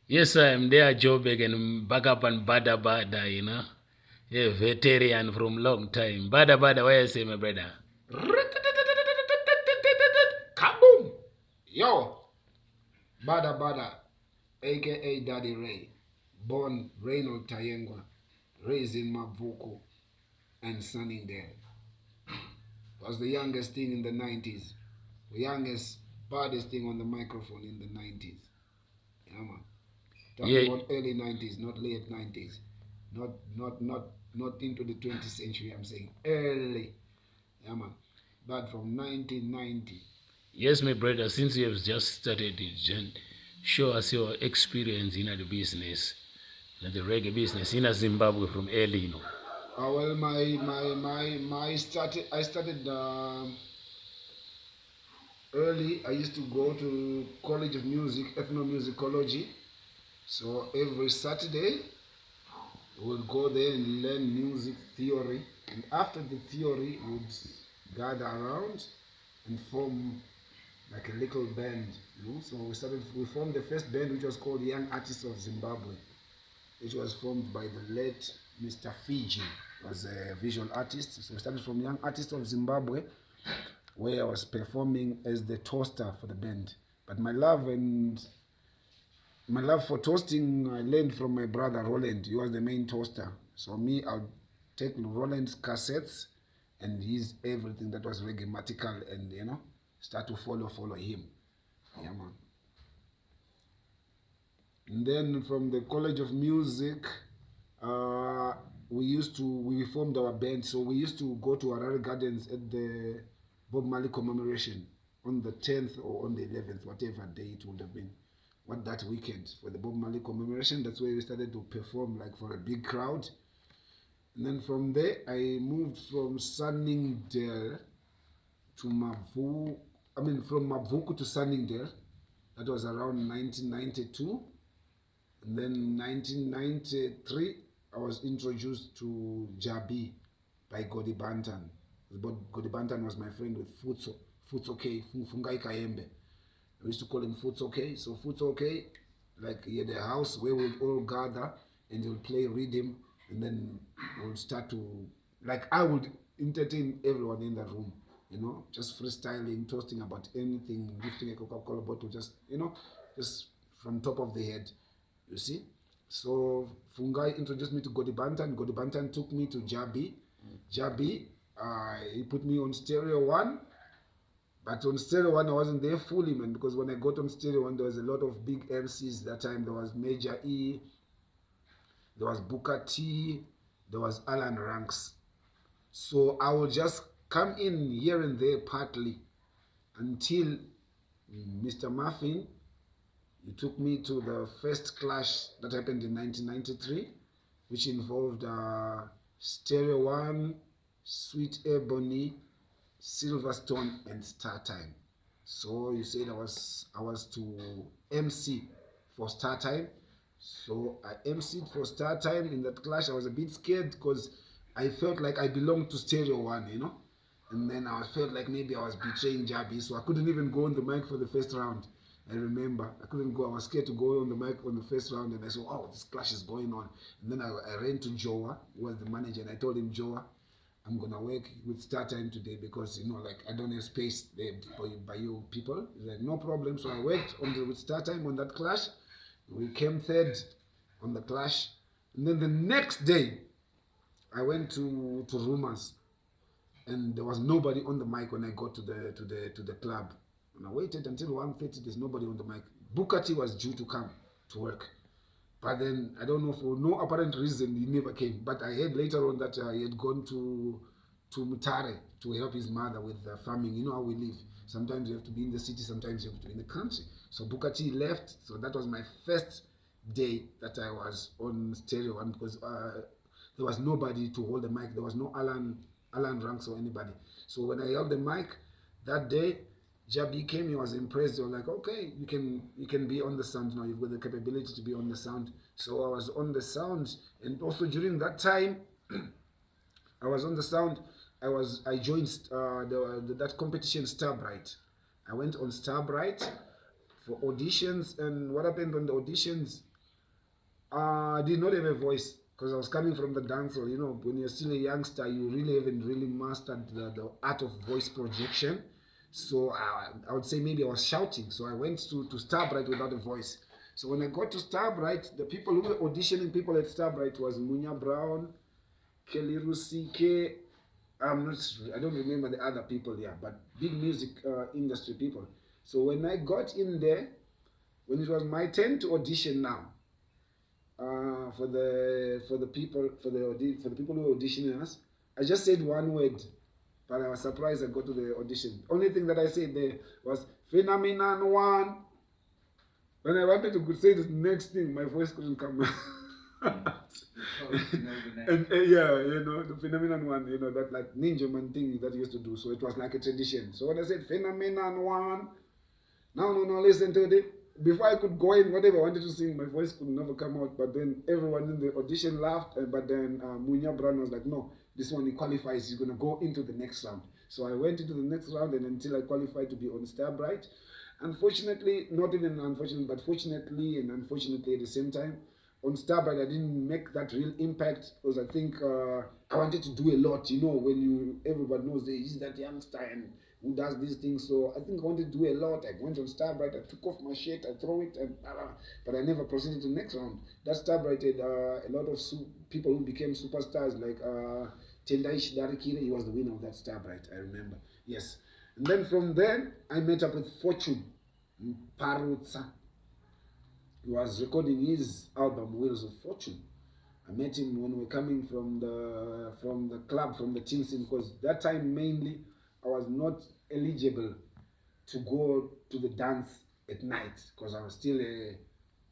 Yes, I am there, Jobek, and back up and Badda Badda, you know. Yeah, veteran from long time. Badda Badda, where you say, my brother? Kaboom! Yo, Badda Badda, aka Daddy Ray, born Reynold Tayengwa, raised in Mavuku and Sunningdale. Was the youngest thing in the 90s, the youngest, baddest thing on the microphone in the 90s. Yeah, man. Talking Yeah, about early 90s, not late 90s. Not into the 20th century, I'm saying early. Yeah, man. But from 1990. yes, my brother, since you have just started it, show us your experience in the business, in the reggae business in Zimbabwe from early, you know. Well, I started early. I used to go to College of Music, Ethnomusicology. So every Saturday, we'll go there and learn music theory. And after the theory, we'd gather around and form like a little band. So we formed the first band, which was called Young Artists of Zimbabwe, which was formed by the late Mr. Fiji. He was a visual artist. So we started from Young Artists of Zimbabwe, where I was performing as the toaster for the band. But my love for toasting, I learned from my brother Roland. He was the main toaster. So me, I'll take Roland's cassettes and his everything that was reggaematical, and start to follow him. Yeah, man. And then from the College of Music, uh, we formed our band. So we used to go to Harare Gardens at the Bob Marley commemoration on the 10th or on the 11th, whatever day it would have been. What that weekend for the Bob Marley commemoration, that's where we started to perform like for a big crowd. And then from there, I moved from Sunningdale to Mavu. I mean, from Mavuku to Sunningdale. That was around 1992. And then 1993, I was introduced to Jabi by Godi Bantan. Godi Bantan was my friend with Futso. Futso K, Fungai Kayembe. I used to call him Futso K. So Futso K, like he had a house where we'd all gather and he'll play rhythm, and then we'll start to, like I would entertain everyone in the room, just freestyling, toasting about anything, lifting a Coca-Cola bottle, just from top of the head. You see? So Fungai introduced me to Godi Bantan. Godi Bantan took me to Jabi. Jabi, he put me on Stereo One. But on Stereo One, I wasn't there fully, man, because when I got on Stereo One, there was a lot of big MCs that time. There was Major E, there was Booker T, there was Alan Ranks. So I would just come in here and there partly until Mr. Muffin, he took me to the first clash that happened in 1993, which involved Stereo One, Sweet Ebony, Silverstone, and Star Time. So you said I was to MC for Star Time. So I MC'd for Star Time in that clash. I was a bit scared because I felt like I belonged to Stereo One. And then I felt like maybe I was betraying Jabi, so I couldn't even go on the mic for the first round. I remember I couldn't go. I was scared to go on the mic on the first round, and I said, "Oh, this clash is going on." And then I ran to Joa, who was the manager, and I told him, "Joa, I'm gonna work with Star Time today because like I don't have space there by you people." He's like, "No problem." So I worked with Star Time on that clash. We came third on the clash, and then the next day I went to Rumors, and there was nobody on the mic when I got to the club. And I waited until 1:30. There's nobody on the mic. Booker T was due to come to work, but then I don't know, for no apparent reason he never came. But I heard later on that he had gone to Mutare to help his mother with the farming. You know how we live. Sometimes you have to be in the city, sometimes you have to be in the country. So Booker T left. So that was my first day that I was on Stereo One, because there was nobody to hold the mic. There was no Alan Ranks or anybody. So when I held the mic that day, Jabi came. He was impressed. They were like, "Okay, you can be on the sound now. You've got the capability to be on the sound." So I was on the sound, and also during that time, I was on the sound. I joined that competition, Starbright. I went on Starbright for auditions, and what happened on the auditions? I did not have a voice because I was coming from the dancehall. You know, when you're still a youngster, you really haven't really mastered the art of voice projection. So I would say maybe I was shouting. So I went to Starbright without a voice. So when I got to Starbright, the people who were auditioning people at Starbright was Munya Brown, Kelly Rusike. I don't remember the other people there, but big music industry people. So when I got in there, when it was my turn to audition now, for the people for the people who were auditioning us, I just said one word, but I was surprised I got to the audition. Only thing that I said there was phenomenon one. When I wanted to say the next thing, my voice couldn't come out. And yeah, you know, the phenomenon one, you know, that like ninja man thing that he used to do. So it was like a tradition. So when I said phenomenon one, no, listen to it. Before I could go in, whatever I wanted to sing, my voice could never come out. But then everyone in the audition laughed. But then Munya Brown was like, no, this one he qualifies. He's going to go into the next round. So I went into the next round, and until I qualified to be on Starbright. Unfortunately, not even unfortunately, but fortunately and unfortunately at the same time, on Starbright, I didn't make that real impact because I think I wanted to do a lot. You know, when everybody knows that he's that youngster and who does these things. So I think I wanted to do a lot. I went on Starbright, I took off my shirt, I throw it, and but I never proceeded to the next round. That Starbright had a lot of people who became superstars like Tendai Shidarikire. He was the winner of that Starbright, I remember. Yes. And then from there, I met up with Fortune Parutsa. He was recording his album Wheels of Fortune. I met him when we were coming from the club, from the team scene, because that time mainly I was not eligible to go to the dance at night because I was still a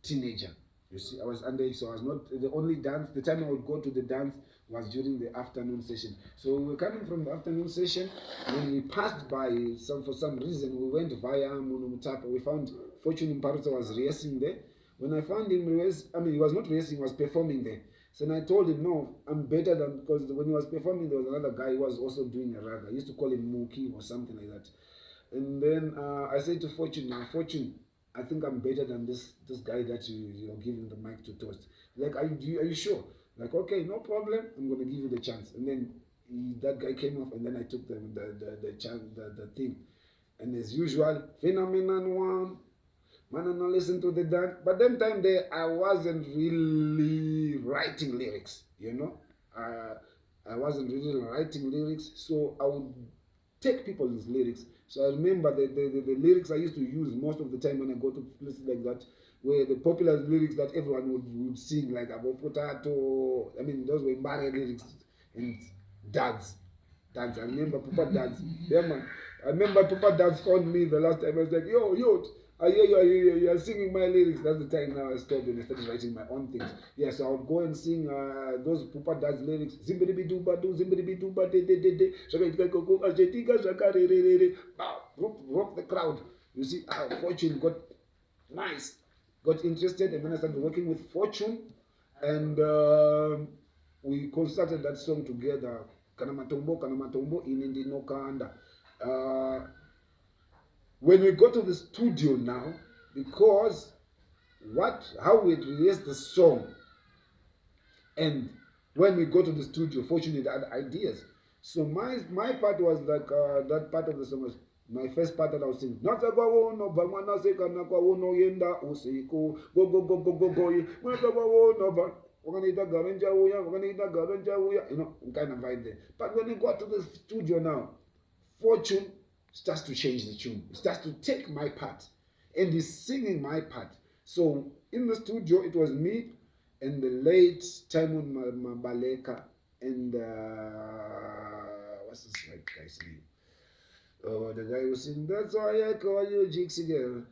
teenager. You see, I was underage, so I was not the only dance. The time I would go to the dance was during the afternoon session. So we were coming from the afternoon session. When we passed by for some reason, we went via Munumutapa. We found Fortune Mparuta was racing there. When I found him, he was not racing, he was performing there. So then I told him, no, I'm better than, because when he was performing, there was another guy who was also doing a raga. I used to call him Mookie or something like that. And then I said to Fortune, now Fortune, I think I'm better than this guy that you're giving the mic to toast. Like, are you sure? Like, okay, no problem. I'm gonna give you the chance. And then that guy came off, and then I took the chance, the thing. And as usual, phenomenon one. Man, I not listen to the dance. But then time there, I wasn't really writing lyrics. You know, I wasn't really writing lyrics, so I would take people's lyrics. So I remember the lyrics I used to use most of the time when I go to places like that, where the popular lyrics that everyone would sing, like about potato. I mean, those were Mare lyrics and dads. Dads. I remember Papa Dads. Yeah, man. I remember Papa Dads found me the last time. I was like, yo, I hear you are singing my lyrics. That's the time now I stopped and I started writing my own things. Yeah, so I would go and sing those Papa Dad's lyrics. Zimbidi duba do, zimbidi duba de de de de. Rock the crowd. You see, Fortune got interested, and then I started working with Fortune, and we constructed that song together. Kanamatombo, Inindi no Kanda. When we go to the studio now, because how we rehearse the song, and when we go to the studio, fortunately, had ideas. So my part was like that part of the song was my first part that I was singing. You know, kind of vibe there. But when we got to the studio now, Fortune starts to change the tune. It starts to take my part, and he's singing my part. So in the studio, it was me and the late Timon Mabaleka and what's this white guy's name? Oh, the guy who sings "That's Why I Call You Jixie Girl."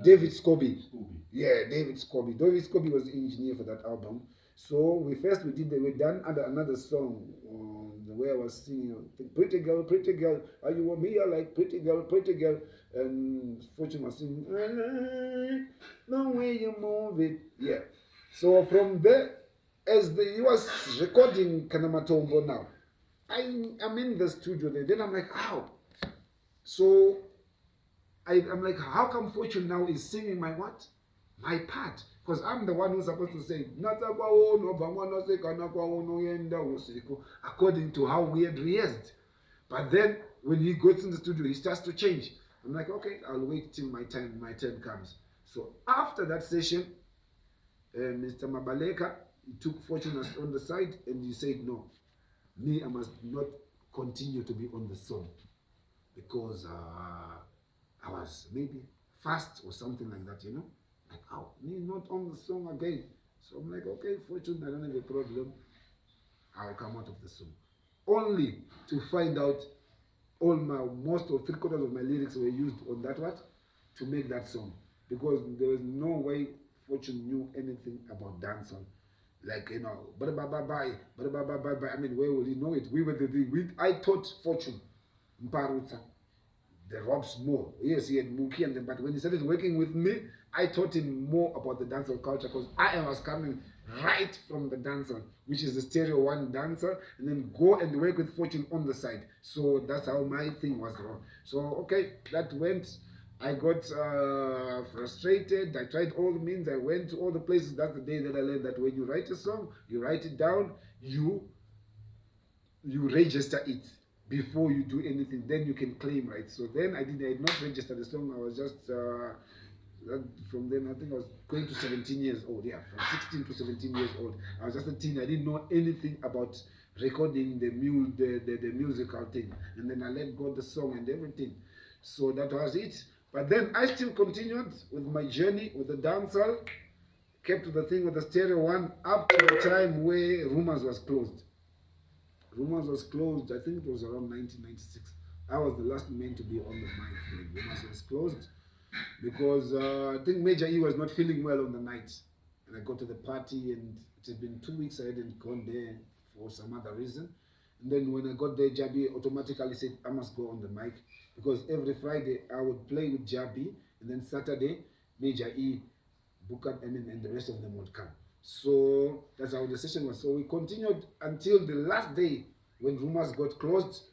David Scobie. Yeah, David Scobie. David Scobie was the engineer for that album. So we done another song the way I was singing, pretty girl, are you want me? I like pretty girl, and Fortune was singing, the way you move it, yeah. So from there, as he was recording Kanamatombo now, I'm in the studio there. Then I'm like, how? So I'm like, how come Fortune now is singing my what? my part, because I'm the one who's supposed to say according to how we had rehearsed. But then when he goes in the studio, he starts to change. I'm like, okay, I'll wait till my turn comes. So after that session, Mr. Mabaleka, he took Fortune on the side and he said, no, me, I must not continue to be on the song because I was maybe fast or something like that, Like, oh, me not on the song again. So I'm like, okay, Fortune, I don't have a problem. I'll come out of the song. Only to find out most or 3/4 of my lyrics were used on that to make that song, because there was no way Fortune knew anything about dancehall. Like, Badda Badda Badda, Badda Badda Badda. I mean, where will he know it? I taught Fortune Mparuta the ropes more. Yes, he had Mookie, but when he started working with me, I taught him more about the dancehall culture, because I was coming right from the dancehall, which is the stereo one dancer, and then go and work with Fortune on the side. So that's how my thing was wrong. So okay, that went. I got frustrated. I tried all the means. I went to all the places. That's the day that I learned that when you write a song, you write it down, you register it before you do anything, then you can claim rights. So then I had not registered the song. I was just from then, I think I was going to 17 years old. Yeah, from 16 to 17 years old. I was just a teen. I didn't know anything about recording the musical thing. And then I let go the song and everything. So that was it. But then I still continued with my journey with the dancehall, kept the thing with the stereo one up to the time where Rumors was closed. Rumors was closed, I think it was around 1996. I was the last man to be on the mic when Rumors was closed, because I think Major E was not feeling well on the night. And I got to the party, and it had been 2 weeks I hadn't gone there for some other reason. And then when I got there, Jabi automatically said, I must go on the mic, because every Friday I would play with Jabi, and then Saturday, Major E, Bukat, and the rest of them would come. So that's how the session was. So we continued until the last day when Rumors got closed.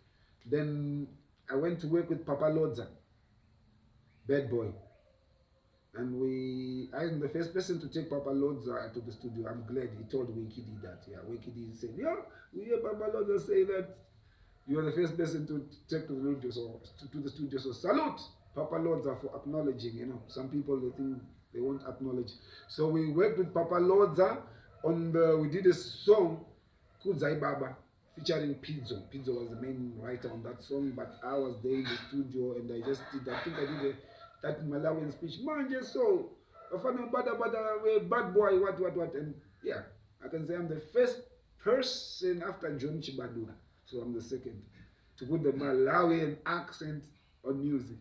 Then I went to work with Papa Lodza, Bad Boy. And I am the first person to take Papa Lodza to the studio. I'm glad he told Winkidi that. Yeah, Winkidi said, yeah, we hear Papa Lodza say that you are the first person to take to the studio. So salute Papa Lodza for acknowledging. Some people, they think they won't acknowledge. So we worked with Papa Lodza we did a song, Kudzai Baba, featuring Pizzo. Pizzo was the main writer on that song, but I was there in the studio and I think I did that Malawian speech, Manje so, Badda Badda, bad boy, what. And yeah, I can say I'm the first person after John Chibadura, so I'm the second, to put the Malawian accent on music.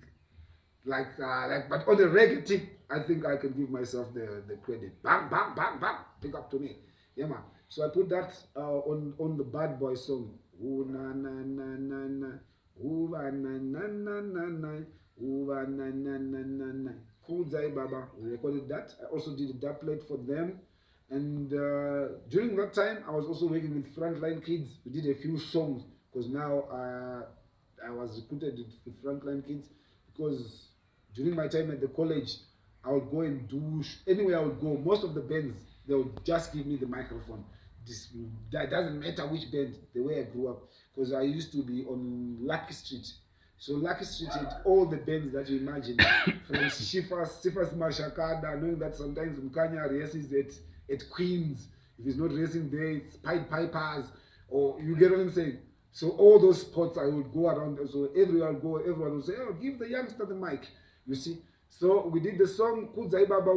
But on the reggae thing, I think I can give myself the credit. Bang, bang, bang, bang. Pick up to me. Yeah, man. So I put that on the Bad Boy song. Ooh, na, na, na, na, na. Ooh, na, na, na, na, na. Ooh, na, na, na, na, na. Kudzai Baba. We recorded that. I also did a dubplate for them. And during that time, I was also working with Frontline Kids. We did a few songs, because now I was recruited with Frontline Kids, because during my time at the college, I would go and do anywhere I would go. Most of the bands, they would just give me the microphone. That doesn't matter which band, the way I grew up, because I used to be on Lucky Street. So Lucky Street had all the bands that you imagine, from Sifas Mashakada, knowing that sometimes Mkanya races at Queens. If he's not racing there, it's Pied Pipers, or you get what I'm saying. So all those spots I would go around. So everyone would say, oh, give the youngster the mic. You see. So we did the song Kudzai Baba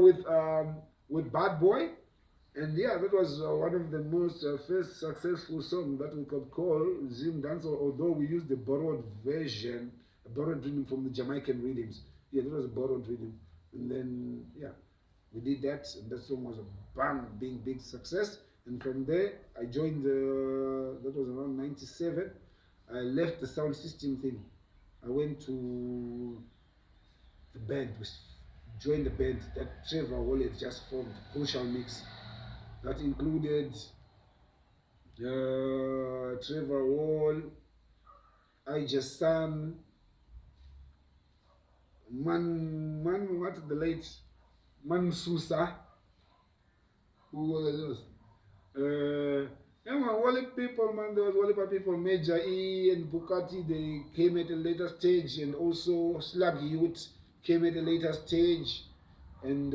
with Bad Boy. And yeah, that was one of the most first successful songs that we could call Zim Dance, although we used the borrowed version, a borrowed rhythm from the Jamaican rhythms. Yeah, that was a borrowed rhythm. And then, yeah, we did that, and that song was a big success. And from there, I joined that was around 97. I left the sound system thing. I went to the band, joined the band that Trevor Wallet just formed, Crucial Mix. That included Trevor Wall, Man, what's the late Mansusa. Who was those? Yeah, man, Wally people, man, there was Wally people, Major E and Bukati, they came at a later stage, and also Slug Youth came at a later stage, and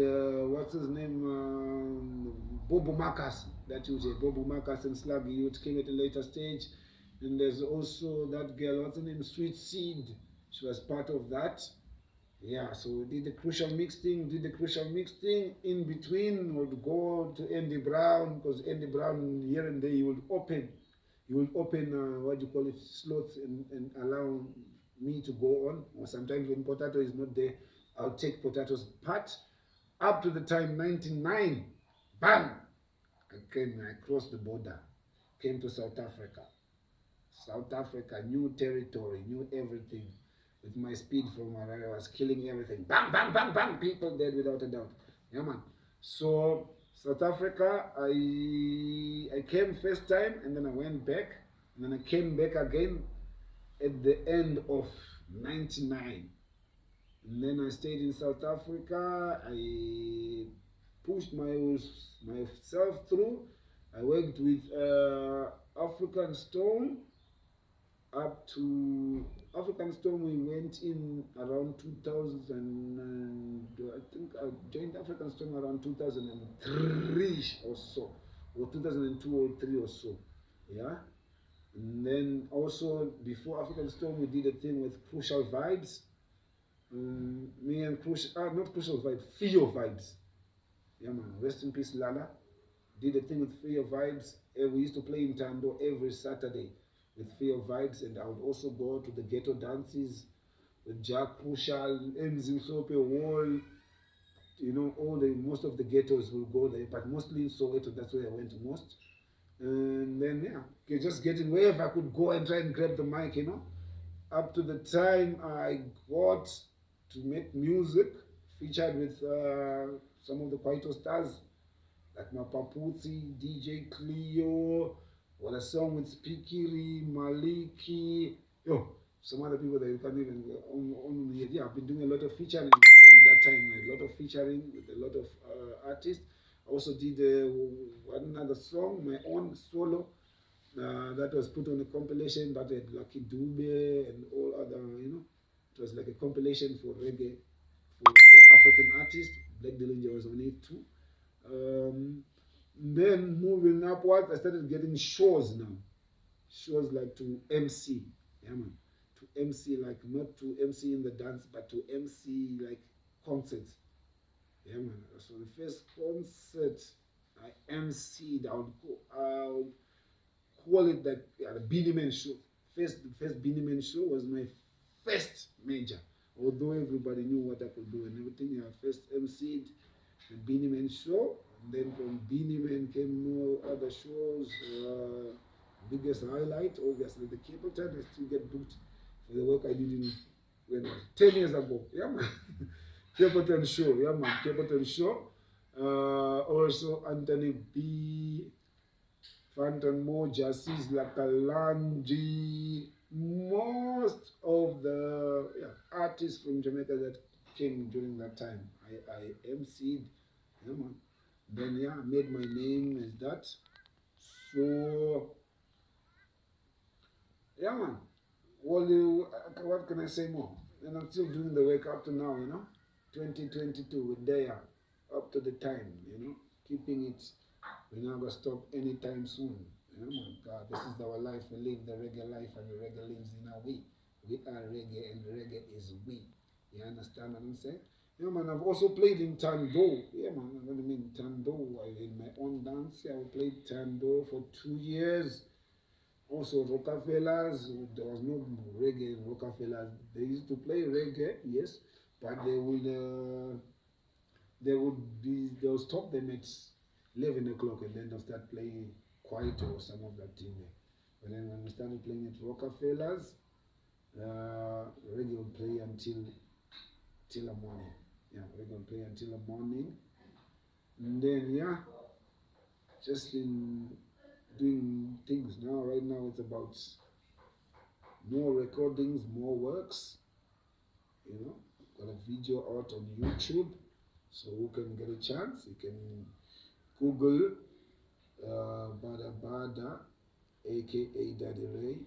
what's his name? Bobo Marcus, that you say, Bobo Marcus and Slug Youth came at a later stage, and there's also that girl, what's her name? Sweet Seed, she was part of that. Yeah, so we did the crucial mix thing, In between, would go to Andy Brown, because Andy Brown here and there he will open what do you call it, slots, and allow me to go on. Or sometimes when Potato is not there, I'll take Potato's part. Up to the time 99, bam! I crossed the border, came to South Africa. South Africa, new territory, new everything. With my speed from where I was killing everything. Bang, bang, bang, bang. People dead without a doubt. Yeah, man. So, South Africa, I came first time and then I went back. And then I came back again at the end of 99. And then I stayed in South Africa. I pushed myself through. I worked with African Stone up to African Storm. We went in around 2000, and I think I joined African Storm around 2003 or so, or 2002 or 3 or so. Yeah. And then also before African Storm, we did a thing with Crucial Vibes. Me and not Crucial Vibes, Theo Vibes. Yeah, man. Rest in peace, Lala. Did a thing with Theo Vibes. We used to play in Tando every Saturday with Theo Vibes, and I would also go to the ghetto dances with Jack Crucial, Mzimsope Wall. You know, most of the ghettos will go there, but mostly in Soweto. That's where I went most. And then just getting wherever I could go and try and grab the mic. Up to the time I got to make music, featured with some of the Kwaito stars like Mapaputsi, DJ Cleo, what a song with Spikiri, Maliki, some other people that you can't even yeah, I've been doing a lot of featuring from that time, a lot of featuring with a lot of artists. I also did another song, my own solo, that was put on a compilation that had Lucky Dube and all other, it was like a compilation for reggae, for African artists. Black Dillinger was on it too. Then moving upwards, I started getting shows now. Shows like to MC. Yeah, man. To MC, like not to MC in the dance, but to MC like concerts. Yeah, man. So the first concert I MC'd, I would call it like the Beanie Man show. The first Beanie Man show was my first major. Although everybody knew what I could do and everything, I first MC'd the Beanie Man show. And then from Beanie Man came more other shows. Biggest highlight, obviously, the Cable Time. I still get booked for the work I did when 10 years ago. Yeah, man. Cable Time show. Yeah, man. Cable Time show. Also, Anthony B. Fanton Moja, Sizzla Kalonji, most of the artists from Jamaica that came during that time. I MC'd, yeah, man. Then I made my name as that. So yeah, man. What can I say more? And I'm still doing the work up to now, 2022 with Daya, up to the time, keeping it. We're not gonna stop anytime soon. Man, God, this is our life. We live the reggae life, and the reggae lives in our we. We are reggae, and reggae is we. You understand what I'm saying? Yeah, man. I've also played in Tando. Yeah, man. What do you mean Tando? In my own dance, I played Tando for 2 years. Also, Rockefellers. There was no reggae in Rockefellers. They used to play reggae, yes, but they'll stop them at 11 o'clock, and then they'll start playing quiet or some of that thing there. But then when we started playing at Rockefellers, reggae will play until the morning. Yeah, reggae will play until the morning. And then just been doing things now. Right now it's about more recordings, more works. Got a video out on YouTube. So who can get a chance, you can Google Badda Badda, aka Daddy Ray.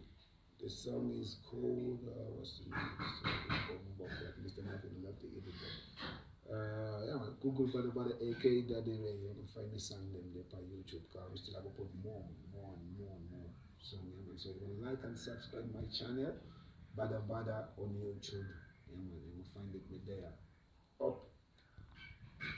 The song is called what's the name? Mr. Muffin will have to edit that. Yeah, man, Google Badda Badda, aka Daddy Ray. You can find the song them there on YouTube. Cause we still have to put more and more. So yeah, man. So you can like and subscribe my channel, Badda Badda on YouTube. Yeah, man, you will find it there. Up.